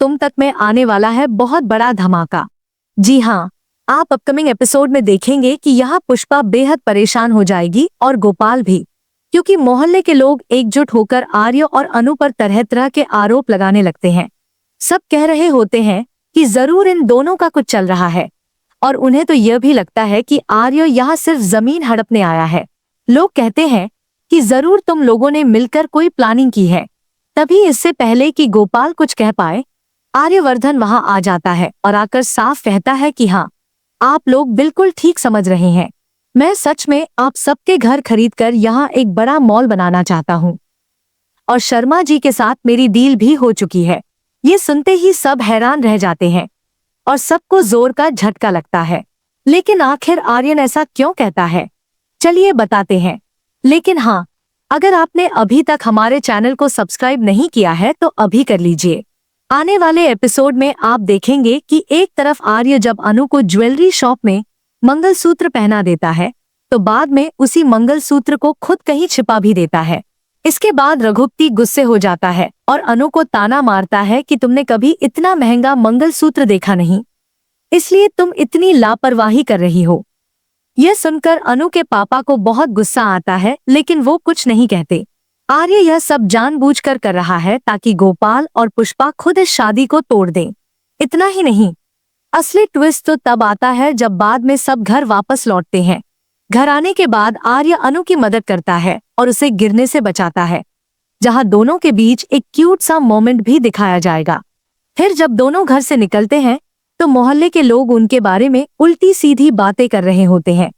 तुम तक में आने वाला है बहुत बड़ा धमाका। जी हाँ, आप अपकमिंग एपिसोड में देखेंगे कि यहाँ पुष्पा बेहद परेशान हो जाएगी और गोपाल भी, क्योंकि मोहल्ले के लोग एकजुट होकर आर्य और अनु पर तरह तरह के आरोप लगाने लगते हैं। सब कह रहे होते हैं कि जरूर इन दोनों का कुछ चल रहा है, और उन्हें तो यह भी लगता है कि आर्य यहाँ सिर्फ जमीन हड़पने आया है। लोग कहते हैं कि जरूर तुम लोगों ने मिलकर कोई प्लानिंग की है। तभी इससे पहले कि गोपाल कुछ कह पाए, आर्यवर्धन वहां आ जाता है और आकर साफ कहता है कि हाँ, आप लोग बिल्कुल ठीक समझ रहे हैं। मैं सच में आप सबके घर खरीदकर यहाँ एक बड़ा मॉल बनाना चाहता हूँ, और शर्मा जी के साथ मेरी डील भी हो चुकी है। ये सुनते ही सब हैरान रह जाते हैं और सबको जोर का झटका लगता है। लेकिन आखिर आर्यन ऐसा क्यों कहता है, चलिए बताते हैं। लेकिन हाँ, अगर आपने अभी तक हमारे चैनल को सब्सक्राइब नहीं किया है तो अभी कर लीजिए। आने वाले एपिसोड में आप देखेंगे कि एक तरफ आर्य जब अनु को ज्वेलरी शॉप में मंगलसूत्र पहना देता है, तो बाद में उसी मंगलसूत्र को खुद कहीं छिपा भी देता है। इसके बाद रघुपति गुस्से हो जाता है और अनु को ताना मारता है कि तुमने कभी इतना महंगा मंगलसूत्र देखा नहीं, इसलिए तुम इतनी लापरवाही कर रही हो। यह सुनकर अनु के पापा को बहुत गुस्सा आता है, लेकिन वो कुछ नहीं कहते। आर्य यह सब जानबूझकर कर रहा है ताकि गोपाल और पुष्पा खुद इस शादी को तोड़ दें। इतना ही नहीं, असली ट्विस्ट तो तब आता है जब बाद में सब घर वापस लौटते हैं। घर आने के बाद आर्य अनु की मदद करता है और उसे गिरने से बचाता है, जहां दोनों के बीच एक क्यूट सा मोमेंट भी दिखाया जाएगा। फिर जब दोनों घर से निकलते हैं तो मोहल्ले के लोग उनके बारे में उल्टी सीधी बातें कर रहे होते हैं,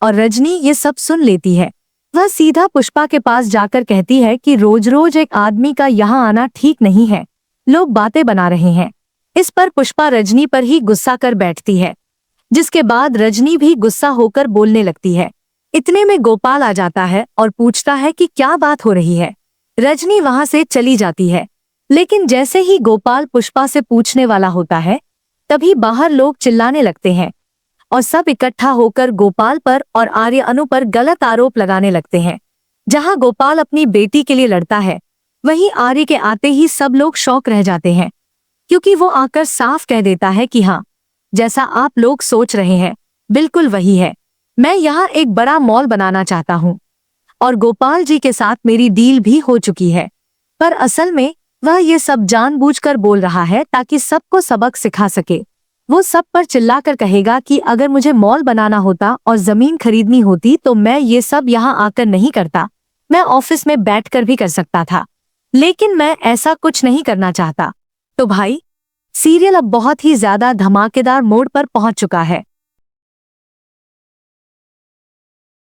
और रजनी ये सब सुन लेती है। वह सीधा पुष्पा के पास जाकर कहती है कि रोज रोज एक आदमी का यहाँ आना ठीक नहीं है, लोग बातें बना रहे हैं। इस पर पुष्पा रजनी पर ही गुस्सा कर बैठती है, जिसके बाद रजनी भी गुस्सा होकर बोलने लगती है। इतने में गोपाल आ जाता है और पूछता है कि क्या बात हो रही है। रजनी वहां से चली जाती है, लेकिन जैसे ही गोपाल पुष्पा से पूछने वाला होता है, तभी बाहर लोग चिल्लाने लगते हैं और सब इकट्ठा होकर गोपाल पर और आर्य अनु पर गलत आरोप लगाने लगते हैं। जहां गोपाल अपनी बेटी के लिए लड़ता है, वहीं आर्य के आते ही सब लोग शॉक रह जाते हैं, क्योंकि वो आकर साफ कह देता है कि हाँ, जैसा आप लोग सोच रहे हैं बिल्कुल वही है। मैं यहाँ एक बड़ा मॉल बनाना चाहता हूँ और गोपाल जी के साथ मेरी डील भी हो चुकी है। पर असल में वह ये सब जानबूझकर बोल रहा है ताकि सबको सबक सिखा सके। वो सब पर चिल्लाकर कहेगा कि अगर मुझे मॉल बनाना होता और जमीन खरीदनी होती तो मैं ये सब यहाँ आकर नहीं करता, मैं ऑफिस में बैठकर भी कर सकता था, लेकिन मैं ऐसा कुछ नहीं करना चाहता। तो भाई, सीरियल अब बहुत ही ज्यादा धमाकेदार मोड़ पर पहुंच चुका है।